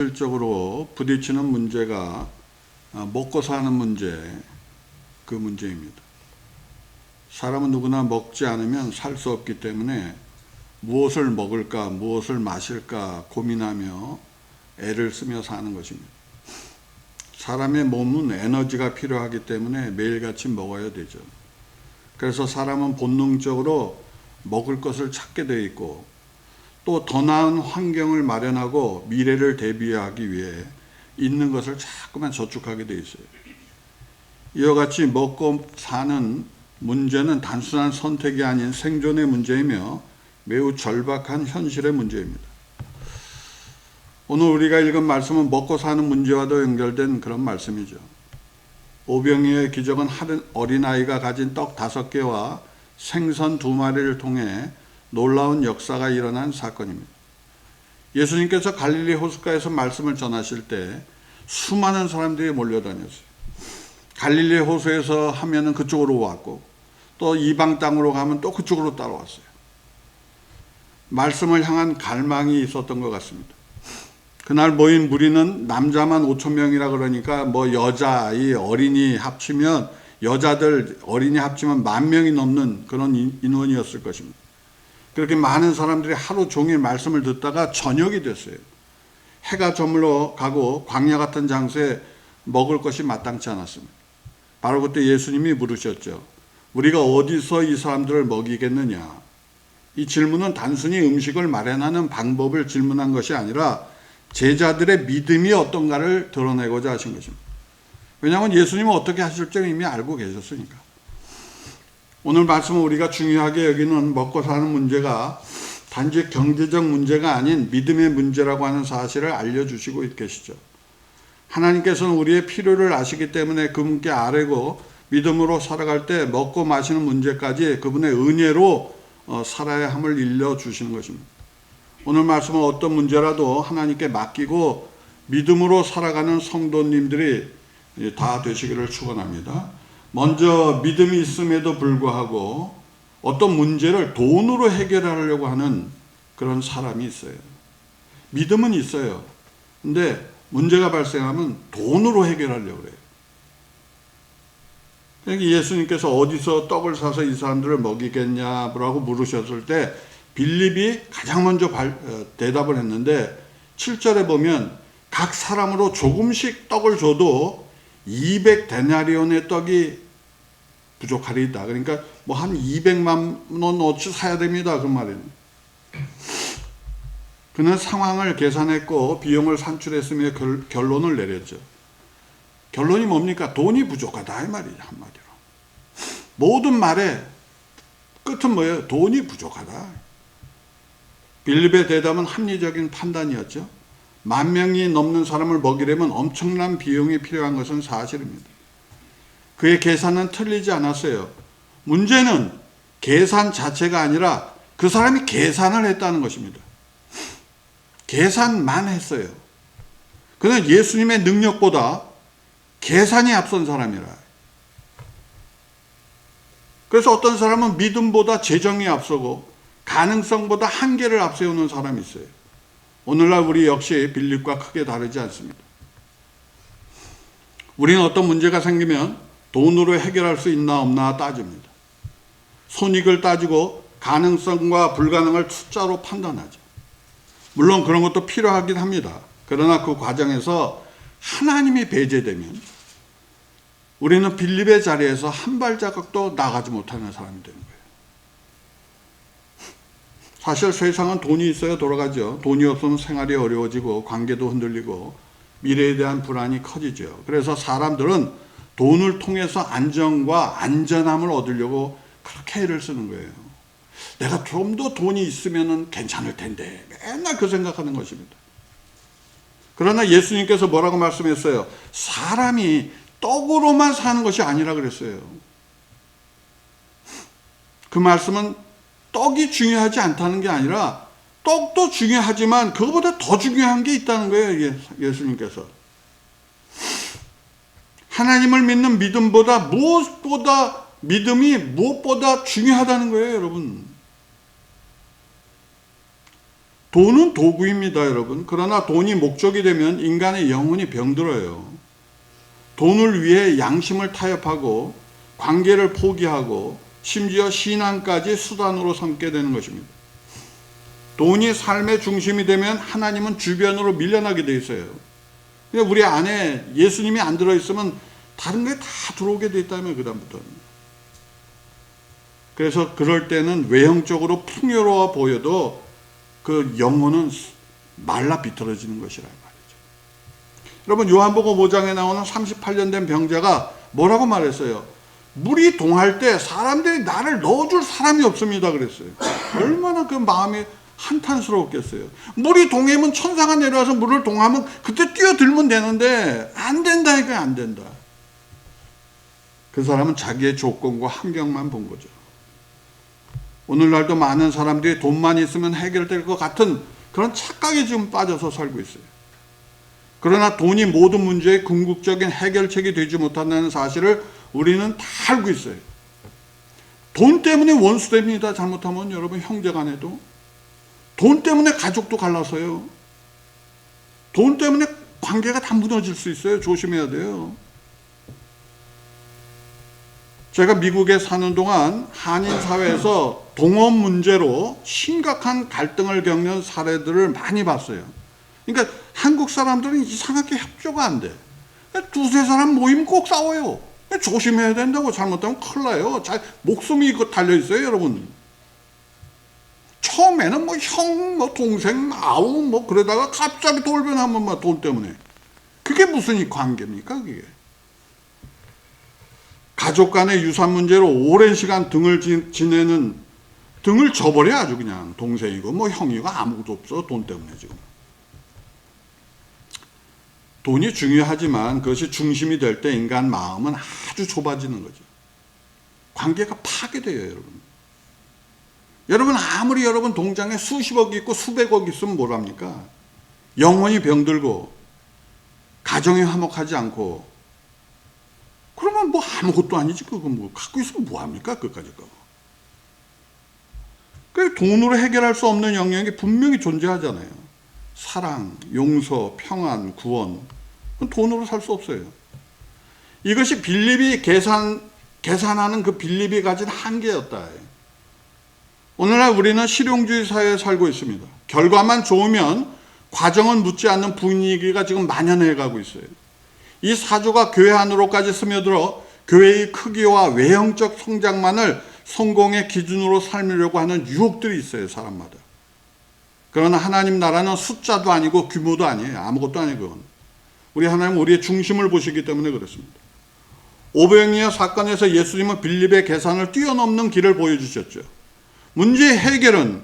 실질적으로 부딪히는 문제가 먹고 사는 문제, 그 문제입니다. 사람은 누구나 먹지 않으면 살 수 없기 때문에 무엇을 먹을까, 무엇을 마실까 고민하며 애를 쓰며 사는 것입니다. 사람의 몸은 에너지가 필요하기 때문에 매일같이 먹어야 되죠. 그래서 사람은 본능적으로 먹을 것을 찾게 되어 있고, 또 더 나은 환경을 마련하고 미래를 대비하기 위해 있는 것을 자꾸만 저축하게 되어 있어요. 이와 같이 먹고 사는 문제는 단순한 선택이 아닌 생존의 문제이며 매우 절박한 현실의 문제입니다. 오늘 우리가 읽은 말씀은 먹고 사는 문제와도 연결된 그런 말씀이죠. 오병이어의 기적은 어린아이가 가진 떡 5개와 생선 2마리를 통해 놀라운 역사가 일어난 사건입니다. 예수님께서 갈릴리 호숫가에서 말씀을 전하실 때 수많은 사람들이 몰려다녔어요. 갈릴리 호수에서 하면은 그쪽으로 왔고, 또 이방 땅으로 가면 또 그쪽으로 따라왔어요. 말씀을 향한 갈망이 있었던 것 같습니다. 그날 모인 무리는 남자만 5,000명이라 그러니까 여자, 어린이 합치면, 여자들, 어린이 합치면 10,000명이 넘는 그런 인원이었을 것입니다. 그렇게 많은 사람들이 하루 종일 말씀을 듣다가 저녁이 됐어요. 해가 저물어 가고 광야 같은 장소에 먹을 것이 마땅치 않았습니다. 바로 그때 예수님이 물으셨죠. 우리가 어디서 이 사람들을 먹이겠느냐? 이 질문은 단순히 음식을 마련하는 방법을 질문한 것이 아니라 제자들의 믿음이 어떤가를 드러내고자 하신 것입니다. 왜냐하면 예수님은 어떻게 하실지 이미 알고 계셨으니까. 오늘 말씀은 우리가 중요하게 여기는 먹고 사는 문제가 단지 경제적 문제가 아닌 믿음의 문제라고 하는 사실을 알려주시고 계시죠. 하나님께서는 우리의 필요를 아시기 때문에 그분께 아뢰고 믿음으로 살아갈 때 먹고 마시는 문제까지 그분의 은혜로 살아야 함을 일러주시는 것입니다. 오늘 말씀은 어떤 문제라도 하나님께 맡기고 믿음으로 살아가는 성도님들이 다 되시기를 축원합니다. 먼저 믿음이 있음에도 불구하고 어떤 문제를 돈으로 해결하려고 하는 그런 사람이 있어요. 믿음은 있어요. 근데 문제가 발생하면 돈으로 해결하려고 그래요. 그러니까 예수님께서 어디서 떡을 사서 이 사람들을 먹이겠냐라고 물으셨을 때 빌립이 가장 먼저 대답을 했는데 7절에 보면 각 사람으로 조금씩 떡을 줘도 200데나리온의 떡이 부족하리이다. 그러니까 한 200만 원어치 사야 됩니다. 그 말이에요. 그는 상황을 계산했고 비용을 산출했으며 결론을 내렸죠. 결론이 뭡니까? 돈이 부족하다 이 말이죠. 한마디로. 모든 말의 끝은 뭐예요? 돈이 부족하다. 빌립의 대답은 합리적인 판단이었죠. 10,000명이 넘는 사람을 먹이려면 엄청난 비용이 필요한 것은 사실입니다. 그의 계산은 틀리지 않았어요. 문제는 계산 자체가 아니라 그 사람이 계산을 했다는 것입니다. 계산만 했어요. 그는 예수님의 능력보다 계산이 앞선 사람이라. 그래서 어떤 사람은 믿음보다 재정이 앞서고 가능성보다 한계를 앞세우는 사람이 있어요. 오늘날 우리 역시 빌립과 크게 다르지 않습니다. 우리는 어떤 문제가 생기면 돈으로 해결할 수 있나 없나 따집니다. 손익을 따지고 가능성과 불가능을 숫자로 판단하죠. 물론 그런 것도 필요하긴 합니다. 그러나 그 과정에서 하나님이 배제되면 우리는 빌립의 자리에서 한 발자국도 나가지 못하는 사람이 되는 거예요. 사실 세상은 돈이 있어야 돌아가죠. 돈이 없으면 생활이 어려워지고 관계도 흔들리고 미래에 대한 불안이 커지죠. 그래서 사람들은 돈을 통해서 안정과 안전함을 얻으려고 그렇게 애를 쓰는 거예요. 내가 좀 더 돈이 있으면 괜찮을 텐데 맨날 그 생각하는 것입니다. 그러나 예수님께서 뭐라고 말씀했어요? 사람이 떡으로만 사는 것이 아니라 그랬어요. 그 말씀은 떡이 중요하지 않다는 게 아니라 떡도 중요하지만 그거보다 더 중요한 게 있다는 거예요. 예수님께서. 하나님을 믿는 믿음보다 믿음이 무엇보다 중요하다는 거예요, 여러분. 돈은 도구입니다, 여러분. 그러나 돈이 목적이 되면 인간의 영혼이 병들어요. 돈을 위해 양심을 타협하고 관계를 포기하고 심지어 신앙까지 수단으로 삼게 되는 것입니다. 돈이 삶의 중심이 되면 하나님은 주변으로 밀려나게 돼 있어요. 우리 안에 예수님이 안 들어있으면 다른 게 다 들어오게 돼 있다면 그다음부터는. 그래서 그럴 때는 외형적으로 풍요로워 보여도 그 영혼은 말라 비틀어지는 것이란 말이죠. 여러분 요한복음 5장에 나오는 38년 된 병자가 뭐라고 말했어요? 물이 동할 때 사람들이 나를 넣어줄 사람이 없습니다 그랬어요. 얼마나 그 마음이 한탄스러웠겠어요. 물이 동해면 천사가 내려와서 물을 동하면 그때 뛰어들면 되는데 안 된다 이거 안 된다. 그 사람은 자기의 조건과 환경만 본 거죠. 오늘날도 많은 사람들이 돈만 있으면 해결될 것 같은 그런 착각에 지금 빠져서 살고 있어요. 그러나 돈이 모든 문제의 궁극적인 해결책이 되지 못한다는 사실을 우리는 다 알고 있어요. 돈 때문에 원수됩니다. 잘못하면 여러분 형제간에도. 돈 때문에 가족도 갈라서요. 돈 때문에 관계가 다 무너질 수 있어요. 조심해야 돼요. 제가 미국에 사는 동안 한인 사회에서 동업 문제로 심각한 갈등을 겪는 사례들을 많이 봤어요. 그러니까 한국 사람들은 이상하게 협조가 안 돼. 두세 사람 모이면 꼭 싸워요. 조심해야 된다고. 잘못하면 큰일 나요. 목숨이 이거 달려있어요 여러분. 처음에는 뭐 형, 뭐 동생, 아우 뭐 그러다가 갑자기 돌변하면 막 돈 때문에. 그게 무슨 관계입니까 그게. 가족 간의 유산 문제로 오랜 시간 등을 지내는, 등을 져버려 아주 그냥. 동생이고 뭐 형이고 아무것도 없어 돈 때문에 지금. 돈이 중요하지만 그것이 중심이 될 때 인간 마음은 아주 좁아지는 거죠. 관계가 파괴돼요 여러분. 여러분 아무리 여러분 통장에 수십억 있고 수백억 있으면 뭐랍니까? 영혼이 병들고 가정이 화목하지 않고 그러면 뭐 아무것도 아니지. 그거 뭐 갖고 있으면 뭐합니까 그까짓 거. 그 돈으로 해결할 수 없는 영역이 분명히 존재하잖아요. 사랑, 용서, 평안, 구원. 그건 돈으로 살 수 없어요. 이것이 빌립이 계산하는 그 빌립이 가진 한계였다. 오늘날 우리는 실용주의 사회에 살고 있습니다. 결과만 좋으면 과정은 묻지 않는 분위기가 지금 만연해 가고 있어요. 이 사조가 교회 안으로까지 스며들어 교회의 크기와 외형적 성장만을 성공의 기준으로 살려고 하는 유혹들이 있어요 사람마다. 그러나 하나님 나라는 숫자도 아니고 규모도 아니에요. 아무것도 아니고. 우리 하나님은 우리의 중심을 보시기 때문에 그렇습니다. 오병이어 사건에서 예수님은 빌립의 계산을 뛰어넘는 길을 보여주셨죠. 문제의 해결은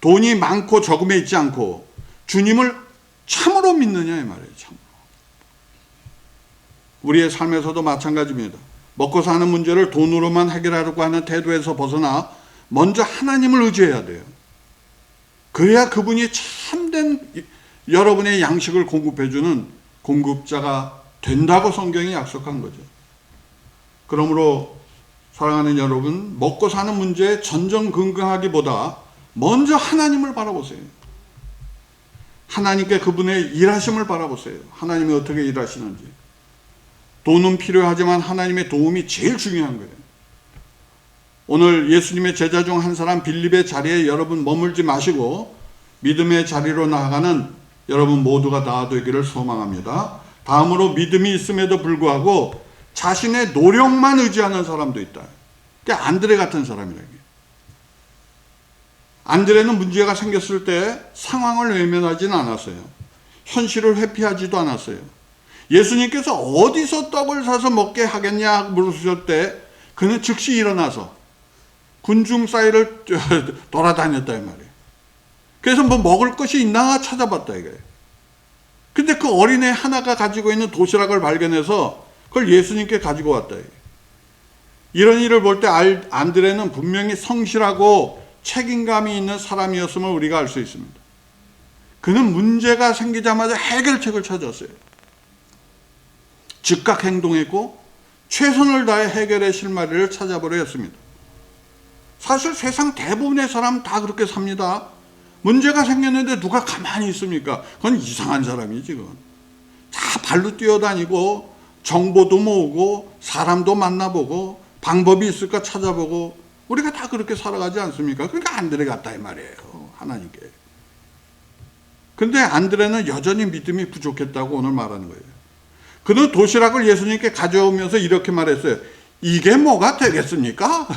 돈이 많고 적음에 있지 않고 주님을 참으로 믿느냐 이 말이에요. 참으로. 우리의 삶에서도 마찬가지입니다. 먹고 사는 문제를 돈으로만 해결하려고 하는 태도에서 벗어나 먼저 하나님을 의지해야 돼요. 그래야 그분이 참된 여러분의 양식을 공급해주는 공급자가 된다고 성경이 약속한 거죠. 그러므로 사랑하는 여러분, 먹고 사는 문제에 전전긍긍하기보다 먼저 하나님을 바라보세요. 하나님께 그분의 일하심을 바라보세요. 하나님이 어떻게 일하시는지. 돈은 필요하지만 하나님의 도움이 제일 중요한 거예요. 오늘 예수님의 제자 중 한 사람 빌립의 자리에 여러분 머물지 마시고 믿음의 자리로 나아가는 여러분 모두가 다 되기를 소망합니다. 다음으로 믿음이 있음에도 불구하고 자신의 노력만 의지하는 사람도 있다. 그러니까 안드레 같은 사람이라고. 안드레는 문제가 생겼을 때 상황을 외면하지는 않았어요. 현실을 회피하지도 않았어요. 예수님께서 어디서 떡을 사서 먹게 하겠냐 물으실 때 그는 즉시 일어나서 군중 사이를 돌아다녔다 이 말이에요. 그래서 뭐 먹을 것이 있나 찾아봤다 이거예요. 근데 그 어린애 하나가 가지고 있는 도시락을 발견해서 그걸 예수님께 가지고 왔다. 이런 일을 볼 때 안드레는 분명히 성실하고 책임감이 있는 사람이었음을 우리가 알 수 있습니다. 그는 문제가 생기자마자 해결책을 찾았어요. 즉각 행동했고 최선을 다해 해결의 실마리를 찾아보려 했습니다. 사실 세상 대부분의 사람 다 그렇게 삽니다. 문제가 생겼는데 누가 가만히 있습니까? 그건 이상한 사람이지. 그건 다 발로 뛰어다니고 정보도 모으고 사람도 만나보고 방법이 있을까 찾아보고 우리가 다 그렇게 살아가지 않습니까? 그러니까 안드레 같다 이 말이에요, 하나님께. 근데 안드레는 여전히 믿음이 부족했다고 오늘 말하는 거예요. 그는 도시락을 예수님께 가져오면서 이렇게 말했어요. 이게 뭐가 되겠습니까?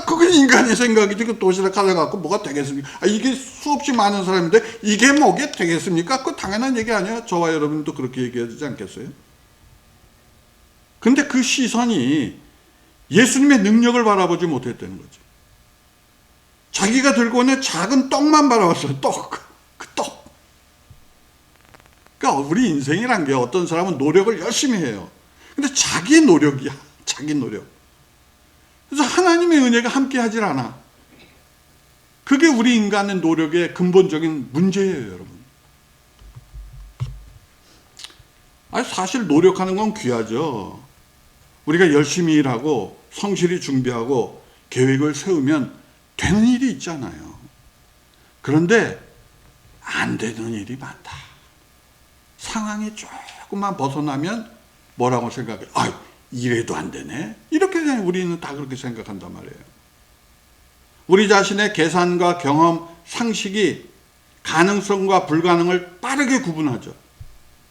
그게 인간의 생각이지. 그 도시락 가져갖고 뭐가 되겠습니까? 이게 수없이 많은 사람인데 이게 뭐게 되겠습니까? 그 당연한 얘기 아니에요. 저와 여러분도 그렇게 얘기해야 되지 않겠어요? 근데 그 시선이 예수님의 능력을 바라보지 못했다는 거죠. 자기가 들고 오는 작은 떡만 바라봤어요. 그 떡. 그러니까 우리 인생이란 게 어떤 사람은 노력을 열심히 해요. 근데 자기 노력이야. 자기 노력. 그래서 하나님의 은혜가 함께 하질 않아. 그게 우리 인간의 노력의 근본적인 문제예요, 여러분. 사실 노력하는 건 귀하죠. 우리가 열심히 일하고 성실히 준비하고 계획을 세우면 되는 일이 있잖아요. 그런데 안 되는 일이 많다. 상황이 조금만 벗어나면 뭐라고 생각해? 이래도 안 되네. 이렇게 우리는 다 그렇게 생각한단 말이에요. 우리 자신의 계산과 경험, 상식이 가능성과 불가능을 빠르게 구분하죠.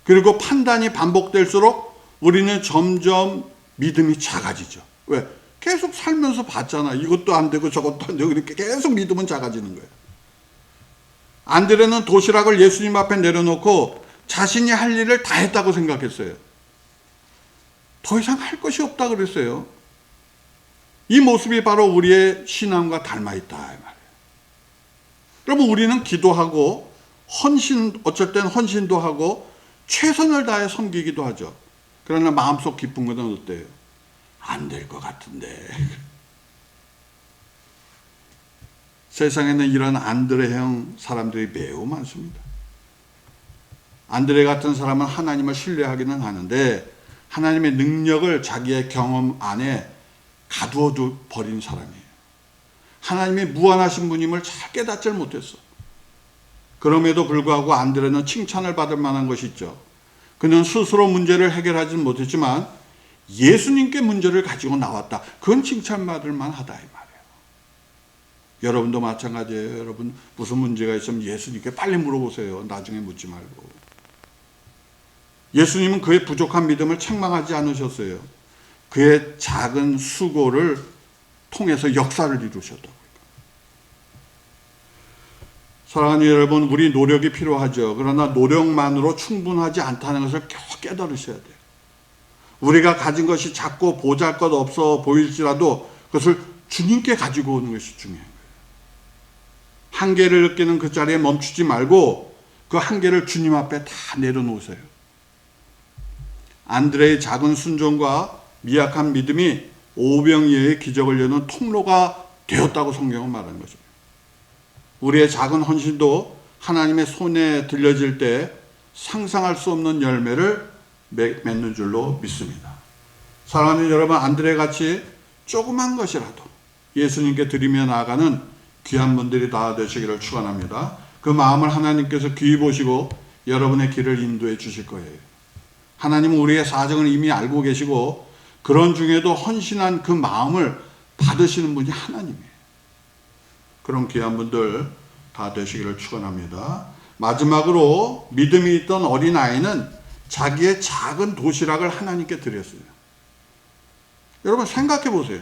그리고 판단이 반복될수록 우리는 점점 믿음이 작아지죠. 왜? 계속 살면서 봤잖아. 이것도 안 되고 저것도 안 되고 이렇게 계속 믿음은 작아지는 거예요. 안드레는 도시락을 예수님 앞에 내려놓고 자신이 할 일을 다 했다고 생각했어요. 더 이상 할 것이 없다 그랬어요. 이 모습이 바로 우리의 신앙과 닮아있다 이 말이에요. 여러분, 우리는 기도하고 어쩔 땐 헌신도 하고 최선을 다해 섬기기도 하죠. 그러나 마음속 기쁜 것은 어때요? 안 될 것 같은데. 세상에는 이런 안드레형 사람들이 매우 많습니다. 안드레 같은 사람은 하나님을 신뢰하기는 하는데 하나님의 능력을 자기의 경험 안에 가두어 버린 사람이에요. 하나님이 무한하신 분임을 잘 깨닫질 못했어. 그럼에도 불구하고 안드레는 칭찬을 받을 만한 것이 있죠. 그는 스스로 문제를 해결하지는 못했지만 예수님께 문제를 가지고 나왔다. 그건 칭찬받을 만하다 이 말이에요. 여러분도 마찬가지예요. 여러분 무슨 문제가 있으면 예수님께 빨리 물어보세요. 나중에 묻지 말고. 예수님은 그의 부족한 믿음을 책망하지 않으셨어요. 그의 작은 수고를 통해서 역사를 이루셨다고요. 사랑하는 여러분, 우리 노력이 필요하죠. 그러나 노력만으로 충분하지 않다는 것을 깨달으셔야 돼요. 우리가 가진 것이 작고 보잘것없어 보일지라도 그것을 주님께 가지고 오는 것이 중요한 거예요. 한계를 느끼는 그 자리에 멈추지 말고 그 한계를 주님 앞에 다 내려놓으세요. 안드레의 작은 순종과 미약한 믿음이 오병이어의 기적을 여는 통로가 되었다고 성경은 말하는 거죠. 우리의 작은 헌신도 하나님의 손에 들려질 때 상상할 수 없는 열매를 맺는 줄로 믿습니다. 사랑하는 여러분, 안드레 같이 조그만 것이라도 예수님께 드리며 나아가는 귀한 분들이 다 되시기를 축원합니다. 그 마음을 하나님께서 귀히 보시고 여러분의 길을 인도해 주실 거예요. 하나님은 우리의 사정을 이미 알고 계시고 그런 중에도 헌신한 그 마음을 받으시는 분이 하나님이에요. 그런 귀한 분들 다 되시기를 축원합니다. 마지막으로 믿음이 있던 어린아이는 자기의 작은 도시락을 하나님께 드렸어요. 여러분 생각해 보세요.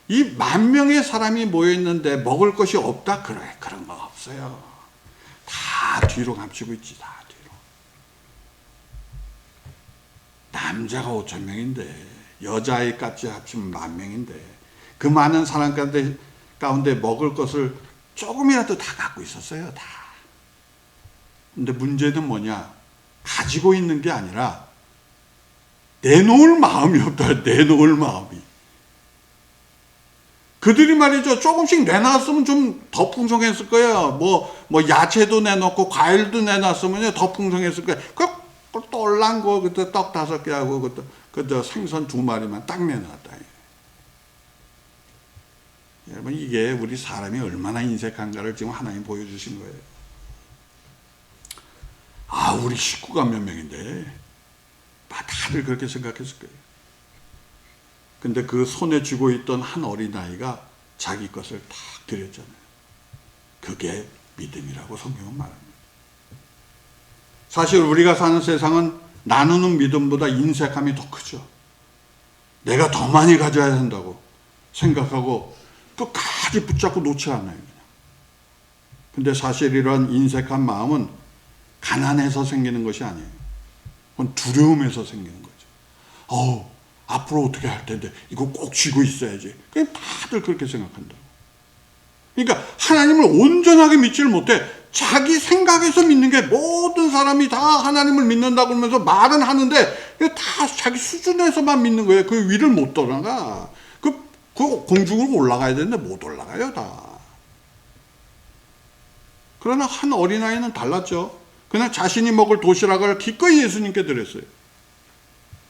이 10,000명의 사람이 모여있는데 먹을 것이 없다? 그래, 그런 거 없어요. 다 뒤로 감추고 있지, 다 뒤로. 남자가 5,000명인데 여자아이까지 합치면 10,000명인데 그 많은 사람 가운데 먹을 것을 조금이라도 다 갖고 있었어요, 다. 근데 문제는 뭐냐? 가지고 있는 게 아니라 내놓을 마음이 없다. 내놓을 마음이. 그들이 말이죠. 조금씩 내놨으면 좀 더 풍성했을 거예요. 뭐 야채도 내놓고 과일도 내놨으면 더 풍성했을 거예요. 그 똘란 거 그때 떡 5개하고 그때 생선 2마리만 딱 내놨다. 여러분, 이게 우리 사람이 얼마나 인색한가를 지금 하나님 보여주신 거예요. 아, 우리 식구가 몇 명인데 다들 그렇게 생각했을 거예요. 근데 그 손에 쥐고 있던 한 어린아이가 자기 것을 딱 드렸잖아요. 그게 믿음이라고 성경은 말합니다. 사실 우리가 사는 세상은 나누는 믿음보다 인색함이 더 크죠. 내가 더 많이 가져야 한다고 생각하고 끝까지 붙잡고 놓지 않아요. 그냥. 근데 사실 이런 인색한 마음은 가난해서 생기는 것이 아니에요. 그건 두려움에서 생기는 거죠. 앞으로 어떻게 할 텐데 이거 꼭 쥐고 있어야지. 그냥 다들 그렇게 생각한다고. 그러니까 하나님을 온전하게 믿지를 못해. 자기 생각에서 믿는 게, 모든 사람이 다 하나님을 믿는다고 그러면서 말은 하는데 다 자기 수준에서만 믿는 거예요. 그 위를 못 떠나가. 그 공중으로 올라가야 되는데 못 올라가요, 다. 그러나 한 어린아이는 달랐죠. 그냥 자신이 먹을 도시락을 기꺼이 예수님께 드렸어요.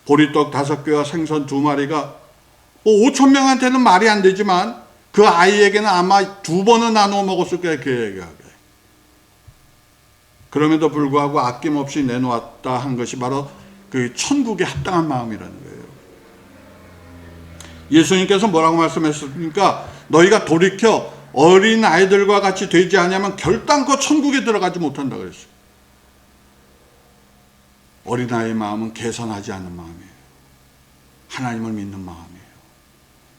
보리떡 5개와 생선 2마리가 5,000명한테는 말이 안 되지만 그 아이에게는 아마 2번은 나눠 먹었을 거예요, 그에게. 그럼에도 불구하고 아낌없이 내놓았다 한 것이 바로 그 천국에 합당한 마음이라는 거예요. 예수님께서 뭐라고 말씀하셨습니까? 너희가 돌이켜 어린 아이들과 같이 되지 않으면 결단코 천국에 들어가지 못한다 그랬어요. 어린아이의 마음은 개선하지 않는 마음이에요. 하나님을 믿는 마음이에요.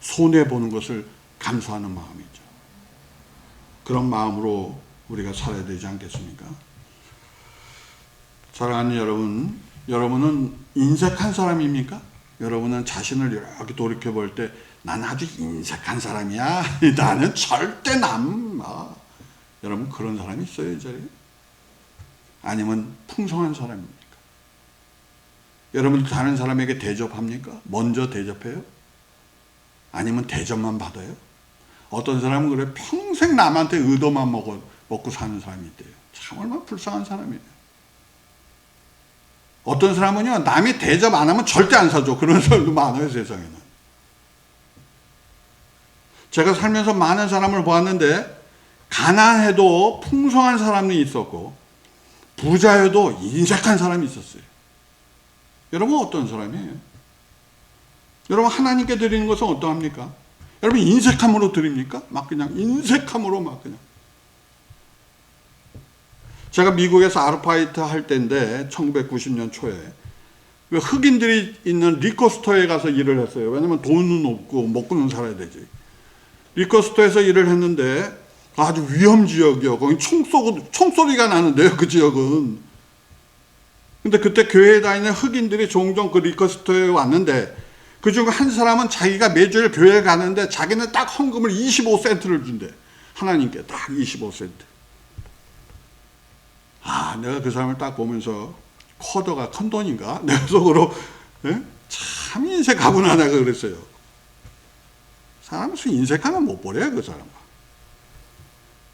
손해보는 것을 감수하는 마음이죠. 그런 마음으로 우리가 살아야 되지 않겠습니까? 사랑하는 여러분, 여러분은 인색한 사람입니까? 여러분은 자신을 이렇게 돌이켜볼 때 나는 아주 인색한 사람이야. 나는 절대 여러분 그런 사람이 있어요, 이 자리에? 아니면 풍성한 사람입니까? 여러분 다른 사람에게 대접합니까? 먼저 대접해요? 아니면 대접만 받아요? 어떤 사람은 그래, 평생 남한테 의도만 먹고 사는 사람이 있대요. 참 얼마나 불쌍한 사람이에요. 어떤 사람은요, 남이 대접 안 하면 절대 안 사줘. 그런 사람도 많아요, 세상에는. 제가 살면서 많은 사람을 보았는데 가난해도 풍성한 사람이 있었고 부자여도 인색한 사람이 있었어요. 여러분 어떤 사람이에요? 여러분 하나님께 드리는 것은 어떠합니까? 여러분 인색함으로 드립니까? 막 그냥 인색함으로 막 그냥. 제가 미국에서 아르바이트 할 때인데 1990년 초에 흑인들이 있는 리커스토어에 가서 일을 했어요. 왜냐면 돈은 없고 먹고는 살아야 되지. 리커스토어에서 일을 했는데 아주 위험 지역이요. 거기 총소리가 나는데요, 그 지역은. 근데 그때 교회에 다니는 흑인들이 종종 그 리커스토어에 왔는데 그중 한 사람은 자기가 매주일 교회에 가는데 자기는 딱 헌금을 25센트를 준대. 하나님께 딱 25센트. 내가 그 사람을 딱 보면서 쿼터가 큰 돈인가? 내가 속으로 참 인색하구나 내가 그랬어요. 사람 무슨 인색하면 못 버려요, 그 사람.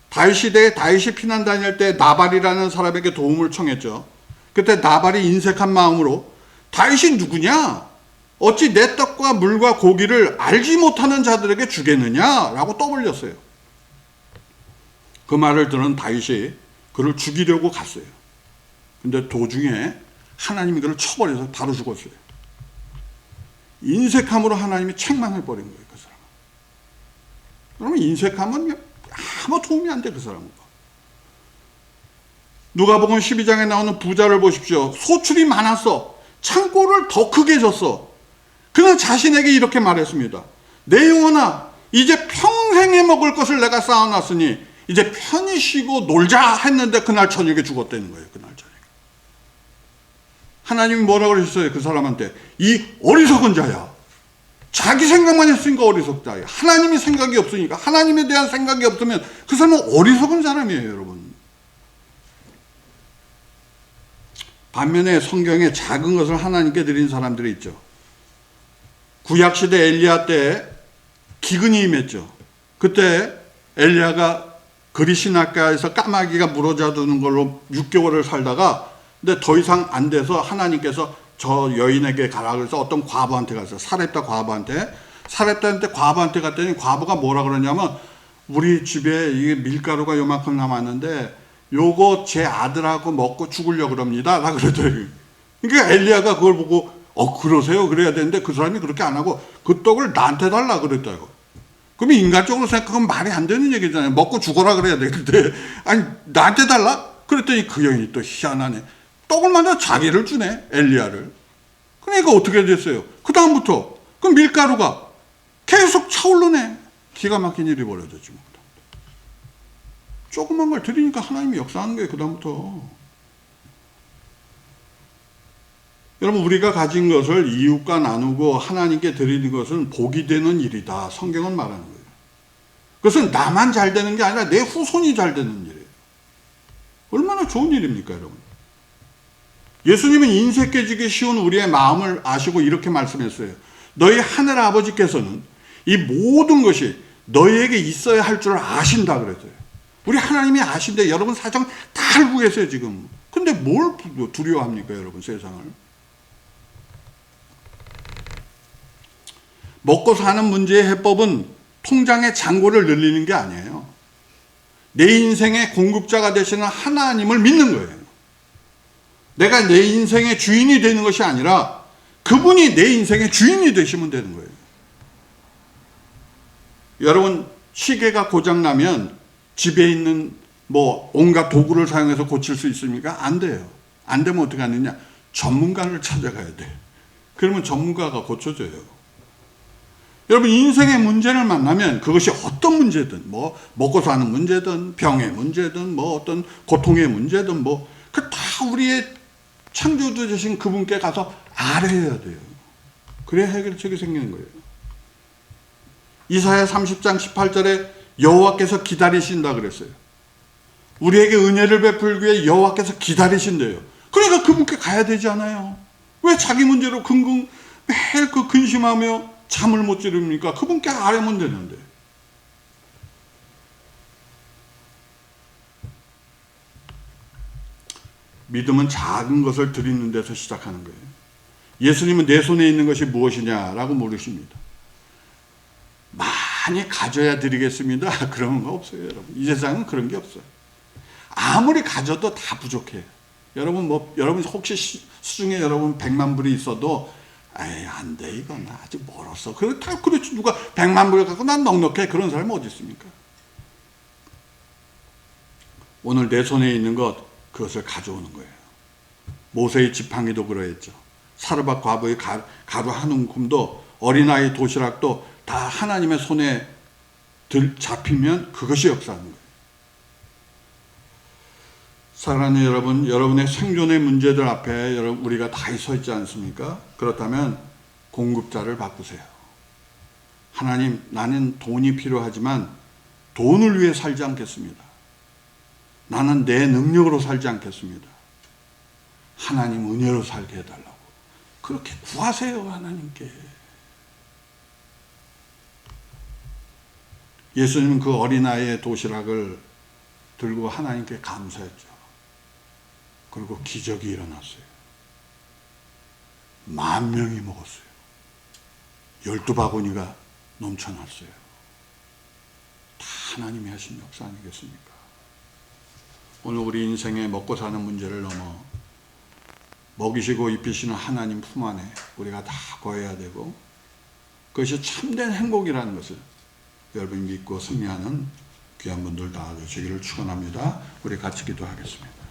다윗 시대에 다윗이 피난 다닐 때 나발이라는 사람에게 도움을 청했죠. 그때 나발이 인색한 마음으로 다윗이 누구냐? 어찌 내 떡과 물과 고기를 알지 못하는 자들에게 주겠느냐라고 떠벌렸어요. 그 말을 들은 다윗이 그를 죽이려고 갔어요. 근데 도중에 하나님이 그를 쳐버려서 바로 죽었어요. 인색함으로 하나님이 책망해버린 거예요, 그 사람. 그러면 인색함은 아무 도움이 안 돼, 그 사람은. 누가복음 12장에 나오는 부자를 보십시오. 소출이 많았어. 창고를 더 크게 줬어. 그는 자신에게 이렇게 말했습니다. 내 영혼아, 이제 평생에 먹을 것을 내가 쌓아놨으니 이제 편히 쉬고 놀자 했는데 그날 저녁에 죽었다는 거예요. 그날 저녁에. 하나님이 뭐라고 그러셨어요? 그 사람한테. 이 어리석은 자야. 자기 생각만 했으니까 어리석은 자야. 하나님이 생각이 없으니까, 하나님에 대한 생각이 없으면 그 사람은 어리석은 사람이에요, 여러분. 반면에 성경에 작은 것을 하나님께 드린 사람들이 있죠. 구약시대 엘리야 때 기근이 임했죠. 그때 엘리야가 그리시나가에서 까마귀가 물어자두는 걸로 6개월을 살다가 근데 더 이상 안 돼서 하나님께서 저 여인에게 가라 그래서 어떤 과부한테 갔어요. 사렙다 과부한테. 살았다는데 과부한테 갔더니 과부가 뭐라 그러냐면 우리 집에 이게 밀가루가 요만큼 남았는데 요거 제 아들하고 먹고 죽으려고 그럽니다. 라 그러더니 그러니까 엘리야가 그걸 보고 그러세요? 그래야 되는데 그 사람이 그렇게 안 하고 그 떡을 나한테 달라 그랬다고. 그럼 인간적으로 생각하면 말이 안 되는 얘기잖아요. 먹고 죽어라 그래야 되는데 아니 나한테 달라? 그랬더니 그 여인이 또 희한하네. 떡을 만들어 자기를 주네. 엘리야를. 그러니까 어떻게 됐어요? 그 다음부터 그 밀가루가 계속 차오르네. 기가 막힌 일이 벌어졌지. 조그만 걸 드리니까 하나님이 역사하는 거예요. 그 다음부터. 여러분 우리가 가진 것을 이웃과 나누고 하나님께 드리는 것은 복이 되는 일이다. 성경은 말하는 거예요. 그것은 나만 잘 되는 게 아니라 내 후손이 잘 되는 일이에요. 얼마나 좋은 일입니까 여러분. 예수님은 인색 깨지기 쉬운 우리의 마음을 아시고 이렇게 말씀했어요. 너희 하늘 아버지께서는 이 모든 것이 너희에게 있어야 할 줄 아신다 그랬어요. 우리 하나님이 아신데 여러분 사정 다 알고 계세요 지금. 근데 뭘 두려워합니까 여러분 세상을. 먹고 사는 문제의 해법은 통장의 잔고를 늘리는 게 아니에요. 내 인생의 공급자가 되시는 하나님을 믿는 거예요. 내가 내 인생의 주인이 되는 것이 아니라 그분이 내 인생의 주인이 되시면 되는 거예요. 여러분 시계가 고장나면 집에 있는 온갖 도구를 사용해서 고칠 수 있습니까? 안 돼요. 안 되면 어떻게 하느냐? 전문가를 찾아가야 돼. 그러면 전문가가 고쳐줘요. 여러분 인생의 문제를 만나면 그것이 어떤 문제든 먹고 사는 문제든 병의 문제든 어떤 고통의 문제든 그 다 우리의 창조주 되신 그분께 가서 알아야 돼요. 그래야 해결책이 생기는 거예요. 이사야 30장 18절에 여호와께서 기다리신다 그랬어요. 우리에게 은혜를 베풀기 위해 여호와께서 기다리신대요. 그러니까 그분께 가야 되지 않아요? 왜 자기 문제로 매일 근심하며 잠을 못 지릅니까? 그분께 알면 되는데. 믿음은 작은 것을 드리는 데서 시작하는 거예요. 예수님은 내 손에 있는 것이 무엇이냐라고 물으십니다. 많이 가져야 드리겠습니다. 그런 거 없어요, 여러분. 이 세상은 그런 게 없어요. 아무리 가져도 다 부족해요. 여러분 여러분 혹시 수중에 여러분 100만 불이 있어도 안 돼, 이건 아직 멀었어. 그렇지 누가 100만 불을 갖고 난 넉넉해. 그런 사람이 어디 있습니까? 오늘 내 손에 있는 것 그것을 가져오는 거예요. 모세의 지팡이도 그러했죠. 사르밧 과부의 가루 한 움큼도 어린아이 도시락도 다 하나님의 손에 잡히면 그것이 역사하는 거예요. 사랑하는 여러분, 여러분의 생존의 문제들 앞에 우리가 다 서 있지 않습니까? 그렇다면 공급자를 바꾸세요. 하나님, 나는 돈이 필요하지만 돈을 위해 살지 않겠습니다. 나는 내 능력으로 살지 않겠습니다. 하나님 은혜로 살게 해달라고. 그렇게 구하세요, 하나님께. 예수님은 그 어린아이의 도시락을 들고 하나님께 감사했죠. 그리고 기적이 일어났어요. 10,000명이 먹었어요. 12바구니가 넘쳐났어요. 다 하나님이 하신 역사 아니겠습니까? 오늘 우리 인생의 먹고 사는 문제를 넘어 먹이시고 입히시는 하나님 품 안에 우리가 다 거해야 되고 그것이 참된 행복이라는 것을 여러분이 믿고 승리하는 귀한 분들 다 되시기를 축원합니다. 우리 같이 기도하겠습니다.